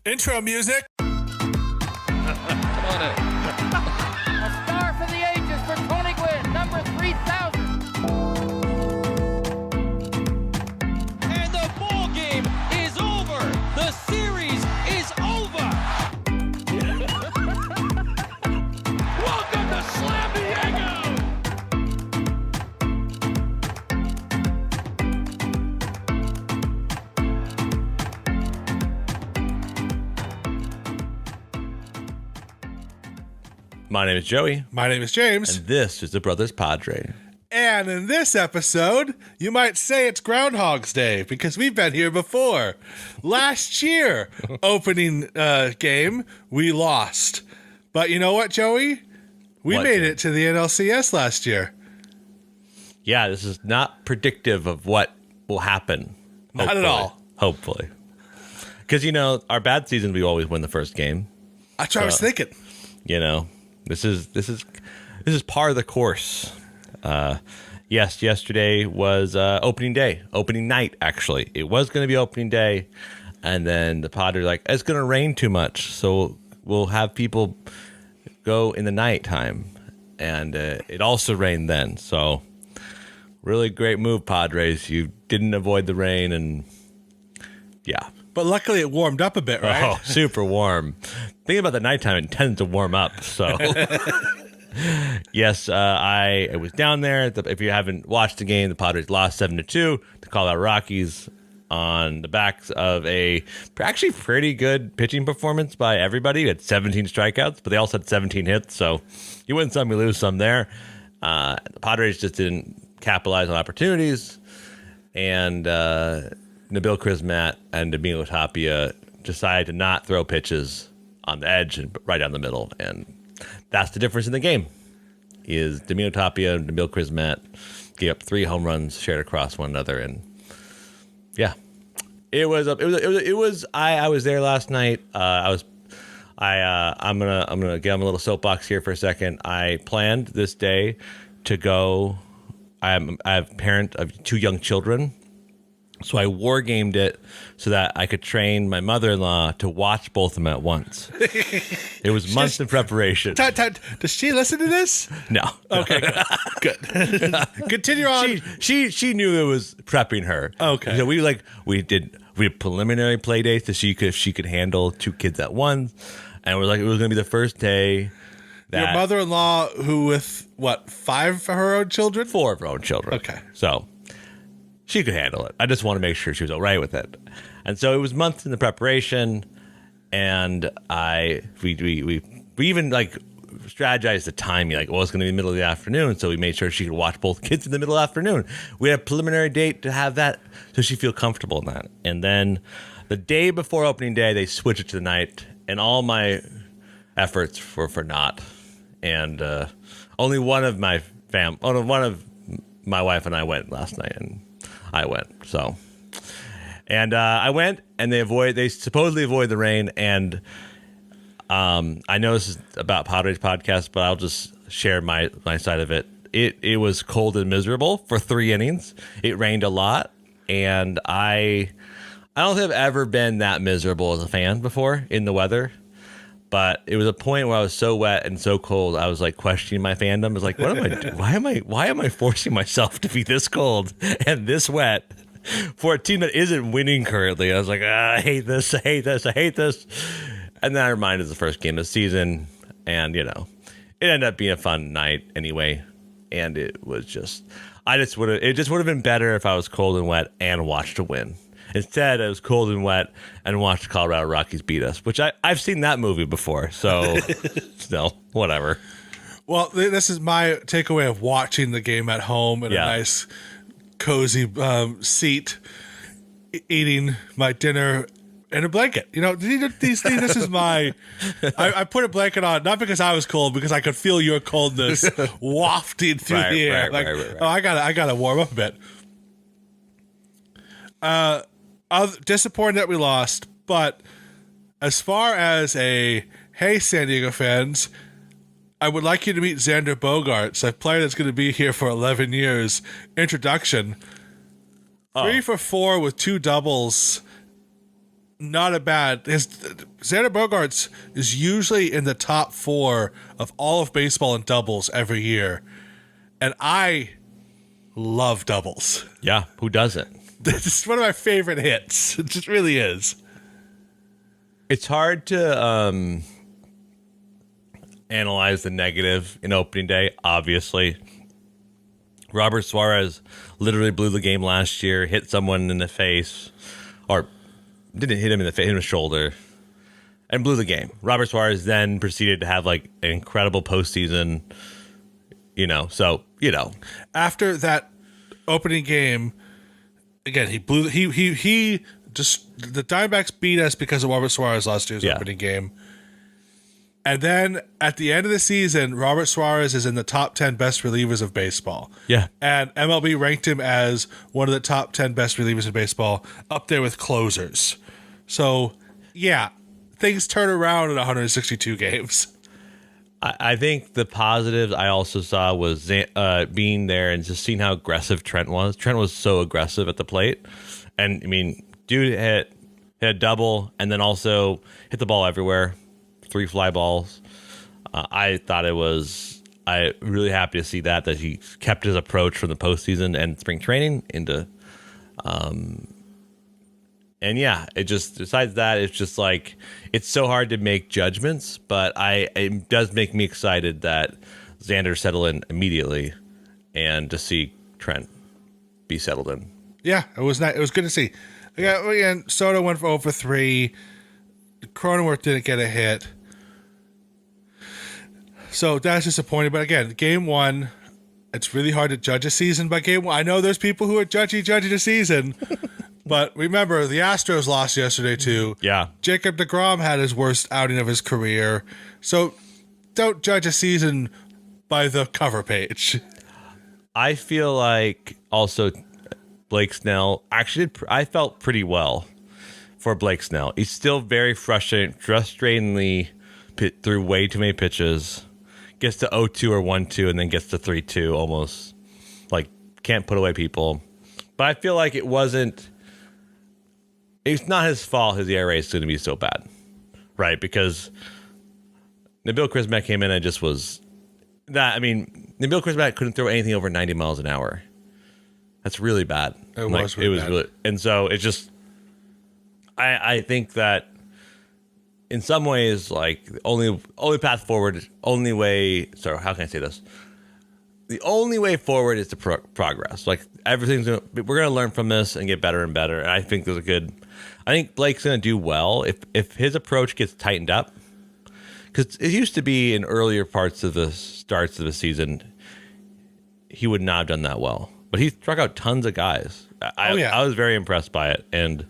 Intro music. Come on in. A star for the ages for Tony Gwynn, number 3,000. And the ball game is over. The series is over. Welcome to Slam Diego. My name is Joey, My name is James. and this is the Brothers Padre. And in this episode, you might say it's Groundhog's Day because we've been here before. Last year, opening game, we lost. But you know what, Joey? We What, made Joey? it to the NLCS last year. Yeah, this is not predictive of what will happen. Not at hopefully. all. Hopefully. Because, our bad seasons, we always win the first game. That's what I was thinking. This is par of the course. Yes, yesterday was opening day, opening night, actually. It was going to be opening day, and then the Padres were like, it's going to rain too much, so we'll have people go in the nighttime. And it also rained then, so really great move, Padres. You didn't avoid the rain, and yeah. But luckily it warmed up a bit, right? Oh, super warm. Thinking about the nighttime, it tends to warm up. So, yes, I was down there. If you haven't watched the game, the Padres lost 7-2 to Colorado Rockies on the backs of a actually pretty good pitching performance by everybody. We had 17 strikeouts, but they also had 17 hits. So, you win some, you lose some there. The Padres just didn't capitalize on opportunities. And Nabil Crismatt and Domingo Tapia decided to not throw pitches on the edge and right down the middle, and that's the difference in the game. Is Domingo Tapia and Nabil Crismatt gave up 3 home runs shared across one another, and yeah, it was. I was there last night. I'm gonna get on a little soapbox here for a second. I planned this day to go. I have a parent of 2 young children. So I war-gamed it so that I could train my mother-in-law to watch both of them at once. It was months in preparation. Does she listen to this? No. Okay, good. Continue on. She knew it was prepping her. Okay. So we did preliminary play dates to see if she could handle 2 kids at once. And it was going to be the first day that Your mother-in-law, who with, 5 of her own children? 4 of her own children. Okay. So she could handle it. I just want to make sure she was all right with it. And so it was months in the preparation, and we even strategized the timing. It's going to be the middle of the afternoon, so we made sure she could watch both kids in the middle of the afternoon. We had a preliminary date to have that, so she feel comfortable in that. And then the day before opening day, they switched it to the night, and all my efforts were for naught. And only one of my wife and I went last night, and I went. So, and I went, and they supposedly avoid the rain. And I know this is about Padres podcast, but I'll just share my side of it. It was cold and miserable for 3 innings. It rained a lot, and I don't think I've ever been that miserable as a fan before in the weather. But it was a point where I was so wet and so cold, I was questioning my fandom. I was like, what am I doing? Why am I forcing myself to be this cold and this wet for a team that isn't winning currently? I was like, I hate this. And then I reminded of the first game of the season, and it ended up being a fun night anyway. And it was just would have been better if I was cold and wet and watched a win. Instead, I was cold and wet and watched the Colorado Rockies beat us, which I've seen that movie before. So, still, whatever. Well, this is my takeaway of watching the game at home in a nice, cozy seat, eating my dinner in a blanket. These things. This is my. I put a blanket on not because I was cold, because I could feel your coldness wafting through the air. Right. Oh, I gotta warm up a bit. Disappointed that we lost, but as far as hey, San Diego fans, I would like you to meet Xander Bogaerts, a player that's going to be here for 11 years. Introduction. 3 for 4 with 2 doubles not a bad. Xander Bogaerts is usually in the top 4 of all of baseball in doubles every year, and I love doubles. Yeah, who doesn't? It's one of my favorite hits. It just really is. It's hard to analyze the negative in opening day, obviously. Robert Suarez literally blew the game last year, hit someone in the face, or didn't hit him in the face, hit him in the shoulder, and blew the game. Robert Suarez then proceeded to have like an incredible postseason, After that opening game, again, he blew. He just the Diamondbacks beat us because of Robert Suarez last year's opening game. And then at the end of the season, Robert Suarez is in the top 10 best relievers of baseball. Yeah. And MLB ranked him as one of the top 10 best relievers in baseball, up there with closers. So, yeah, things turn around in 162 games. I think the positives I also saw was being there and just seeing how aggressive Trent was. Trent was so aggressive at the plate. And, I mean, dude hit a double and then also hit the ball everywhere. 3 fly balls. I thought I'm really happy to see that he kept his approach from the postseason and spring training into, and yeah, it just, besides that, it's just like, it's so hard to make judgments, but it does make me excited that Xander settled in immediately and to see Trent be settled in. Yeah, it was nice. It was good to see. Again, Soto went for 0 for 3. Cronenworth didn't get a hit. So that's disappointing. But again, game 1, it's really hard to judge a season by game 1. I know there's people who are judging the season. But remember, the Astros lost yesterday too. Yeah. Jacob deGrom had his worst outing of his career. So don't judge a season by the cover page. I feel like also Blake Snell, actually, I felt pretty well for Blake Snell. He's still very frustratingly threw way too many pitches. Gets to 0-2 or 1-2 and then gets to 3-2 almost. Like, can't put away people. But I feel like it's not his fault his ERA is going to be so bad. Right? Because Nabil Crismack came in and just was that. I mean, Nabil Crismack couldn't throw anything over 90 miles an hour. That's really bad. It was really bad. And so it's just, I think that in some ways, like the only path forward, how can I say this? The only way forward is to progress. Like we're going to learn from this and get better and better. And I think I think Blake's going to do well if his approach gets tightened up. Because it used to be in earlier parts of the starts of the season, he would not have done that well. But he struck out tons of guys. I was very impressed by it. And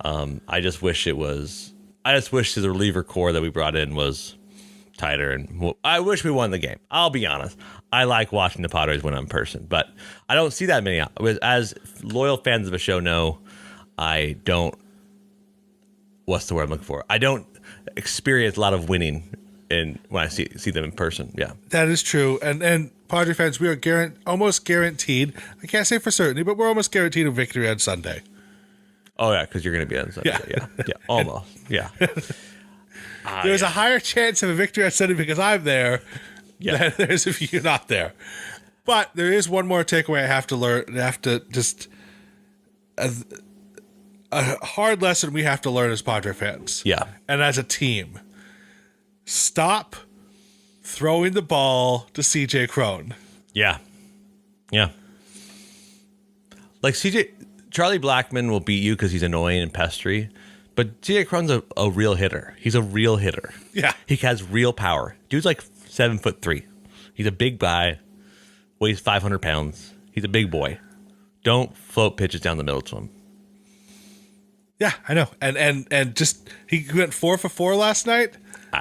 I just wish his reliever core that we brought in was tighter, and I wish we won the game. I'll be honest. I like watching the Padres win in person, but I don't see that many. As loyal fans of a show know, I don't. What's the word I'm looking for? I don't experience a lot of winning when I see them in person. Yeah, that is true. And Padre fans, we are almost guaranteed. I can't say for certainty, but we're almost guaranteed a victory on Sunday. Oh, yeah, because you're going to be on Sunday. Yeah, almost. Yeah. There's a higher chance of a victory on Sunday because I'm there than there's if you're not there. But there is one more takeaway I have to learn. I have to just... A hard lesson we have to learn as Padre fans. Yeah. And as a team. Stop throwing the ball to CJ Cron. Yeah. Yeah. Like Charlie Blackmon will beat you because he's annoying and pestery, but CJ Cron's a real hitter. He's a real hitter. Yeah. He has real power. Dude's like 7'3". He's a big guy, weighs 500 pounds. He's a big boy. Don't float pitches down the middle to him. Yeah, I know. And just, he went 4 for 4 last night.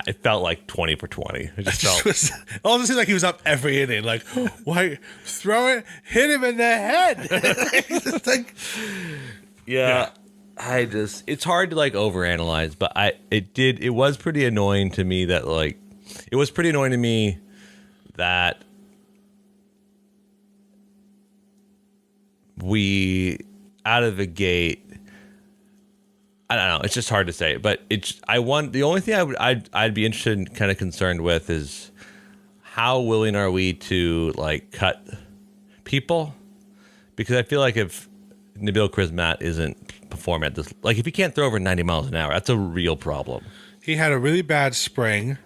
It felt like 20 for 20. It just all seemed like he was up every inning. Like, why throw it, hit him in the head. Like, yeah. It's hard to like overanalyze, but it was pretty annoying to me that we out of the gate, I don't know. It's just hard to say. But the only thing I'd be interested and kind of concerned with is how willing are we to like cut people? Because I feel like if Nabil Krizmat isn't performing at this, like if he can't throw over 90 miles an hour, that's a real problem. He had a really bad spring.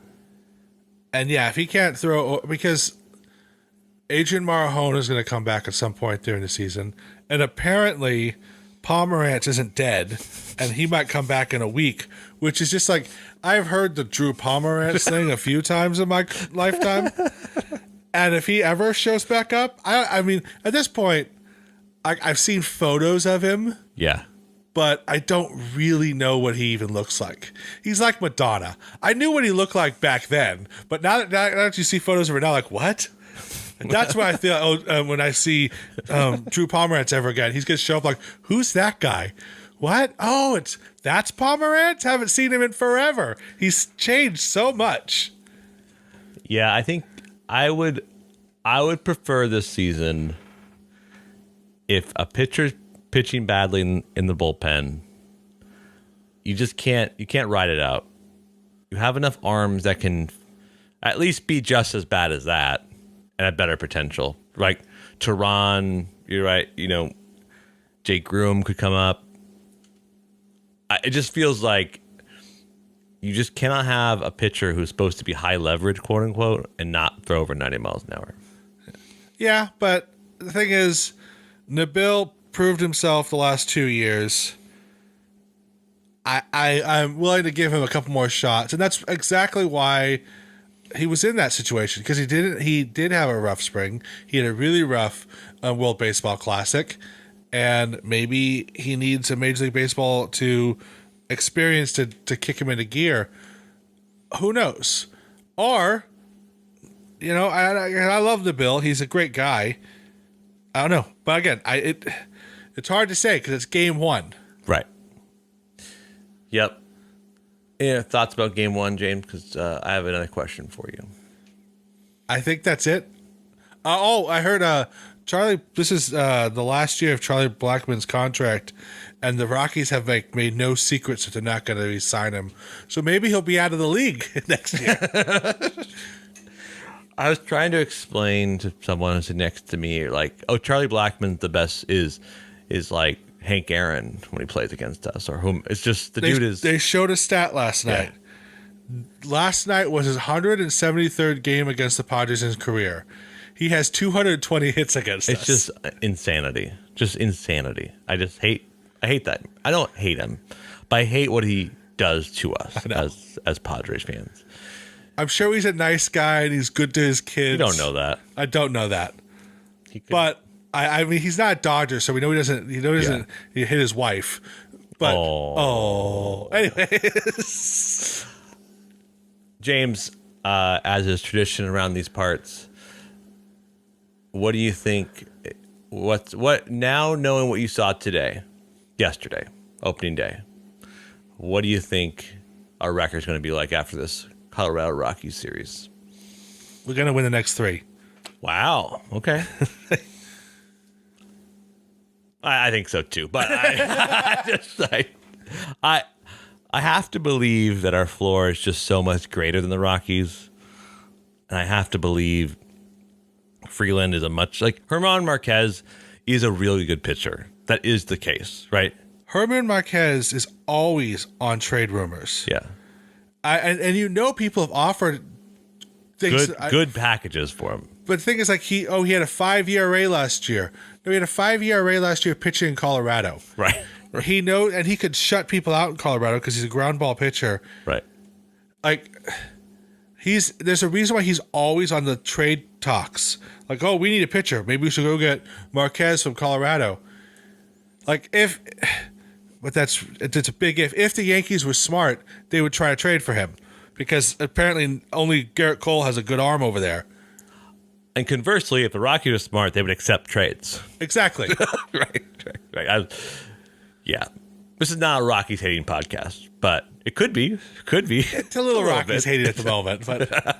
And yeah, if he can't throw, because Adrian Marahone is going to come back at some point during the season. And apparently Pomerantz isn't dead and he might come back in a week, which is just like, I've heard the Drew Pomerantz thing a few times in my lifetime. And if he ever shows back up, I mean, at this point, I've seen photos of him. Yeah. But I don't really know what he even looks like. He's like Madonna. I knew what he looked like back then, but now that you see photos of her now, like, what? And that's what I feel when I see Drew Pomerantz ever again. He's going to show up like, who's that guy? What? Oh, that's Pomerantz? Haven't seen him in forever. He's changed so much. Yeah, I think I would prefer this season if a pitcher's pitching badly in the bullpen. You can't ride it out. You have enough arms that can at least be just as bad as that and have better potential. Like Tehran, you're right. You know, Jake Groom could come up. It just feels like you just cannot have a pitcher who's supposed to be high leverage, quote unquote, and not throw over 90 miles an hour. Yeah, but the thing is, Nabil proved himself the last 2 years. I'm willing to give him a couple more shots, and that's exactly why he was in that situation, because he did have a rough spring. He had a really rough World Baseball Classic, and maybe he needs a Major League Baseball to experience to kick him into gear. Who knows? Or, you know, I love Nabil. He's a great guy. I don't know, but again, it's hard to say because it's game one. Right. Yep. Any thoughts about game one, James? Because I have another question for you. I think that's it. I heard Charlie. This is the last year of Charlie Blackmon's contract, and the Rockies have made no secrets that they're not going to re-sign him. So maybe he'll be out of the league next year. I was trying to explain to someone who's next to me, like, oh, Charlie Blackmon's the best is like Hank Aaron when he plays against us, or whom. It's just dude is. They showed a stat last night. Last night was his 173rd game against the Padres in his career. He has 220 hits against us. It's just insanity. Just insanity. I hate that. I don't hate him, but I hate what he does to us as Padres fans. I'm sure he's a nice guy and he's good to his kids. You don't know that. I don't know that. But I mean, he's not a Dodger, so we know he doesn't. He hit his wife. But anyways, James, as is tradition around these parts, what do you think? What now? Knowing what you saw yesterday, opening day, what do you think our record's going to be like after this Colorado Rockies series? We're going to win the next 3. Wow. Okay. I think so too, but I have to believe that our floor is just so much greater than the Rockies, and I have to believe Freeland is Herman Marquez is a really good pitcher. That is the case, right? Herman Marquez is always on trade rumors. Yeah. And people have offered things good packages for him. But the thing is, like, he had a 5 ERA last year. No, he had a 5 ERA last year pitching in Colorado. Right. He knows, and he could shut people out in Colorado because he's a ground ball pitcher. Right. Like, there's a reason why he's always on the trade talks. Like, oh, we need a pitcher. Maybe we should go get Marquez from Colorado. Like, it's a big if. If the Yankees were smart, they would try to trade for him because apparently only Garrett Cole has a good arm over there. And conversely, if the Rockies were smart, they would accept trades. Exactly. Right. Yeah. This is not a Rockies hating podcast, but it could be. It's a little Rockies hating at the moment, but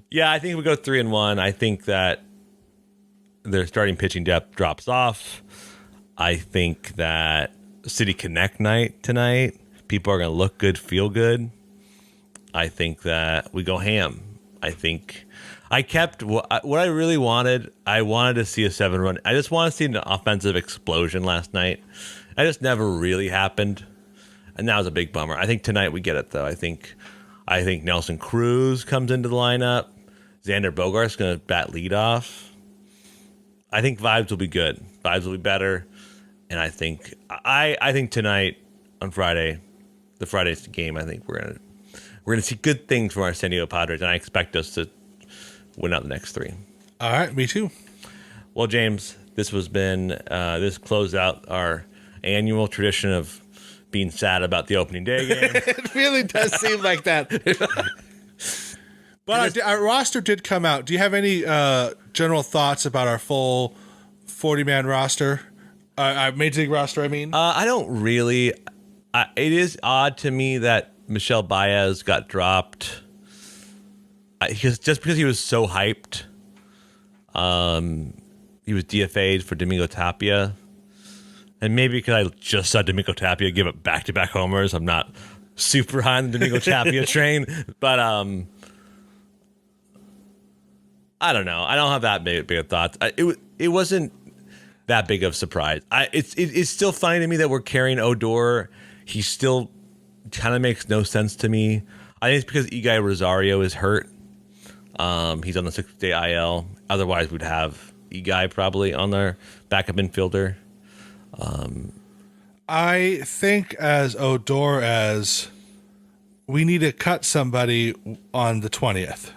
yeah, I think we go 3-1. I think that their starting pitching depth drops off. I think that City Connect night tonight. People are going to look good, feel good. I think that we go ham. I think I kept what I really wanted. I wanted to see a 7-run. I just want to see an offensive explosion last night. That just never really happened, and that was a big bummer. I think tonight we get it though. I think Nelson Cruz comes into the lineup. Xander Bogaerts going to bat leadoff. I think vibes will be good. Vibes will be better, and I think tonight on Friday, the Friday's game. I think we're gonna see good things from our San Diego Padres, and I expect us to win out the next 3. All right, me too. Well, James, this closed out our annual tradition of being sad about the opening day game. It really does seem like that. But our roster did come out. Do you have any general thoughts about our full 40-man roster? Our Major League roster, I mean? I don't really. It is odd to me that Michel Baez got dropped. Just because he was so hyped. He was DFA'd for Domingo Tapia. And maybe because I just saw Domingo Tapia give up back-to-back homers, I'm not super high on the Domingo Tapia train. But I don't know. I don't have that big of thoughts. It wasn't that big of a surprise. It's still funny to me that we're carrying Odor. He still kind of makes no sense to me. I think it's because Eguy Rosario is hurt. He's on the 6-day IL. Otherwise, we'd have Eguy probably on their backup infielder. I think as Odor as we need to cut somebody on the 20th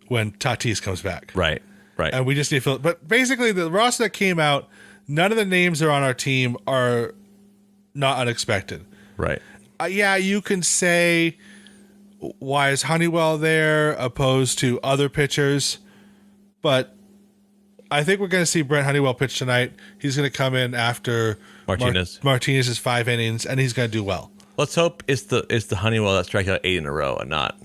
when Tatis comes back. Right. And we just need to fill it. But basically, the roster that came out, none of the names that are on our team are not unexpected. Right. Yeah, you can say, why is Honeywell there opposed to other pitchers? But I think we're going to see Brent Honeywell pitch tonight. He's going to come in after Martinez's 5 innings, and he's going to do well. Let's hope it's the Honeywell that strikes out 8 in a row and not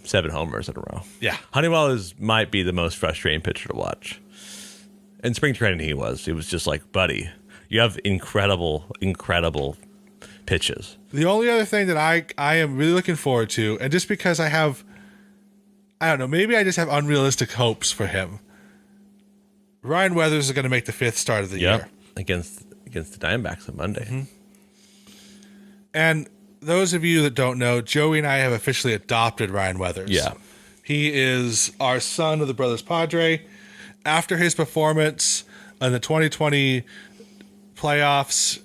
7 homers in a row. Yeah. Honeywell might be the most frustrating pitcher to watch. In spring training, he was. It was just like, buddy, you have incredible pitches. The only other thing that I am really looking forward to, and just because I don't know, maybe I just have unrealistic hopes for him. Ryan Weathers is going to make the 5th start of the year. Against the Diamondbacks on Monday. Mm-hmm. And those of you that don't know, Joey and I have officially adopted Ryan Weathers. Yeah. He is our son of the Brothers Padre. After his performance in the 2020 playoffs,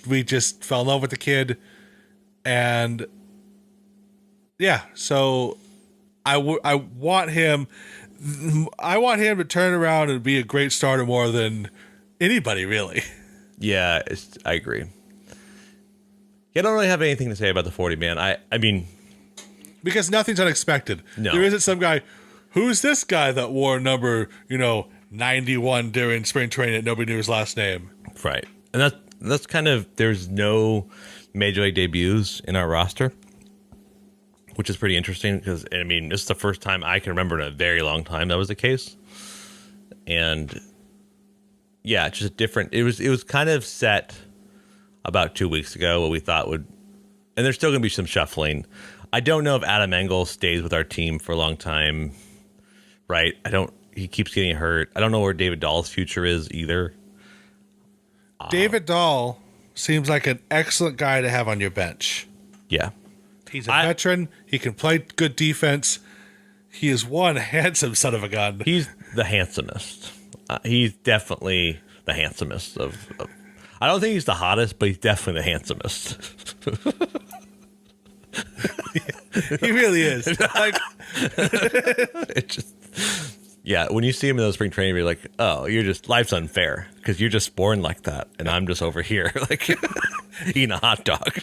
we just fell in love with the kid. And yeah, so I want him to turn around and be a great starter more than anybody, really. Yeah, I agree. I don't really have anything to say about the 40-man. I mean, because nothing's unexpected. No. There isn't some guy, who's this guy that wore number, 91 during spring training that nobody knew his last name. Right. And that's kind of, there's no major league debuts in our roster, which is pretty interesting because, I mean, this is the first time I can remember in a very long time that was the case. And yeah, just a different, it was kind of set about 2 weeks ago what we thought would, and there's still going to be some shuffling. I don't know if Adam Engel stays with our team for a long time, right? He keeps getting hurt. I don't know where David Dahl's future is either. David Dahl seems like an excellent guy to have on your bench. Yeah. He's a veteran. He can play good defense. He is one handsome son of a gun. He's the handsomest. He's definitely the handsomest of I don't think he's the hottest, but he's definitely the handsomest. He really is. Yeah, when you see him in those spring training, you're like, oh, life's unfair because you're just born like that, and I'm just over here like eating a hot dog.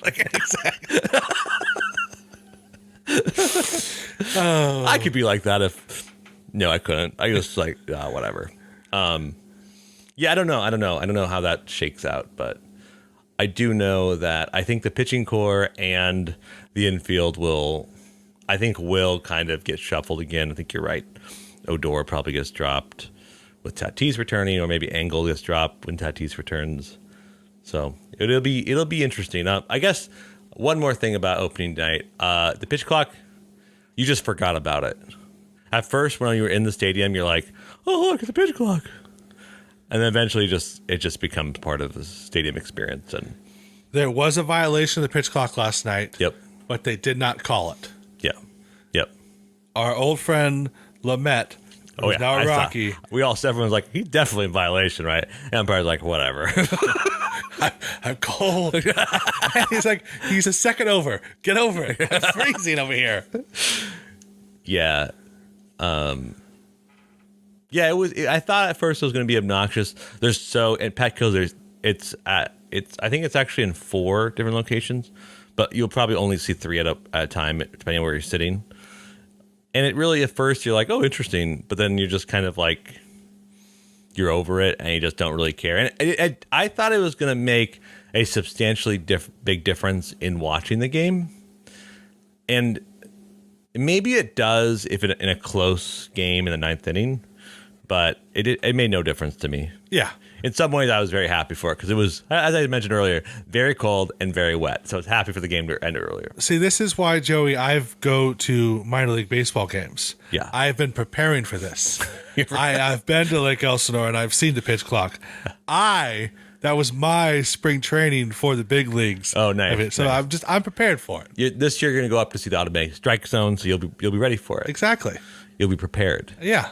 I could be like that if no, I couldn't. I just like whatever. Yeah, I don't know how that shakes out, but I do know that I think the pitching core and the infield will kind of get shuffled again. I think you're right. Odor probably gets dropped. with Tatis returning, or maybe Angle gets dropped when Tatis returns. So it'll be interesting. I guess one more thing about opening night, the pitch clock, you just forgot about it. At first, when you were in the stadium, you're like, "Oh, look, it's a pitch clock," and then eventually, it just becomes part of the stadium experience. And there was a violation of the pitch clock last night. Yep. But they did not call it. Yep. Our old friend Lamette, who's now a Rocky. Everyone's like, he's definitely in violation, right? And umpire's like, whatever. I'm cold. He's like, he's a second over. Get over it. I'm freezing over here. Yeah. Yeah, it was. I thought at first it was going to be obnoxious. At Petco's, I think it's actually in 4 different locations, but you'll probably only see 3 at a time, depending on where you're sitting. And it really, at first, you're like, oh, interesting. But then you're just kind of like, you're over it and you just don't really care. And I thought it was going to make a substantially big difference in watching the game. And maybe it does if in a close game in the 9th inning, but it made no difference to me. Yeah. In some ways, I was very happy for it because it was, as I mentioned earlier, very cold and very wet. So I was happy for the game to end earlier. See, this is why, Joey, I go to minor league baseball games. Yeah. I've been preparing for this. I've been to Lake Elsinore and I've seen the pitch clock. That was my spring training for the big leagues. Oh, nice. So nice. I'm prepared for it. This year, you're going to go up to see the automatic strike zone, so you'll be ready for it. Exactly. You'll be prepared. Yeah.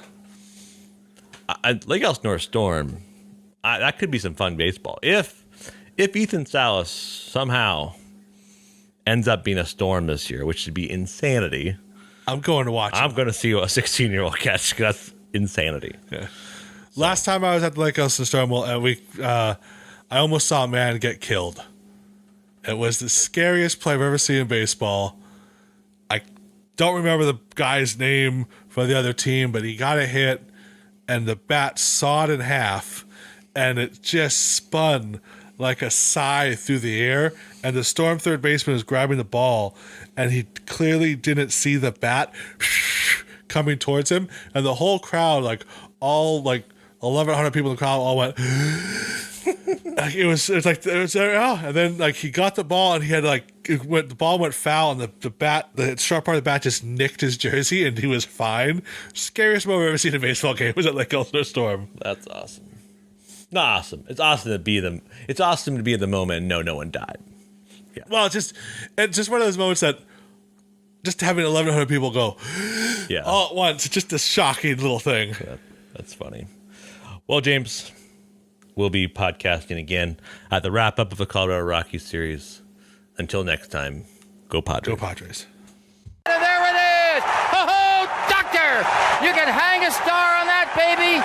Lake Elsinore Storm. That could be some fun baseball. If Ethan Salas somehow ends up being a Storm this year, which would be insanity. I'm going to watch. I'm going to see a 16-year-old catch. That's insanity. Yeah. Last time I was at the Lake Elsinore Storm, I almost saw a man get killed. It was the scariest play I've ever seen in baseball. I don't remember the guy's name for the other team, but he got a hit, and the bat sawed in half. And it just spun like a sigh through the air. And the Storm third baseman was grabbing the ball, and he clearly didn't see the bat coming towards him. And the whole crowd, all 1,100 people in the crowd, all went. And then he got the ball, and he had the ball went foul, and the sharp part of the bat just nicked his jersey, and he was fine. Scariest moment I've ever seen in a baseball game was at Lake Elsinore Storm. That's awesome. Not awesome. It's awesome to be them. It's awesome to be at the moment and know no one died. Yeah. Well, it's just one of those moments that just having 1,100 people go all at once, it's just a shocking little thing. Yeah, that's funny. Well, James, we'll be podcasting again at the wrap up of the Colorado Rockies series. Until next time, go Padres. Go Padres. And there it is. Oh, doctor, you can hang a star on that, baby.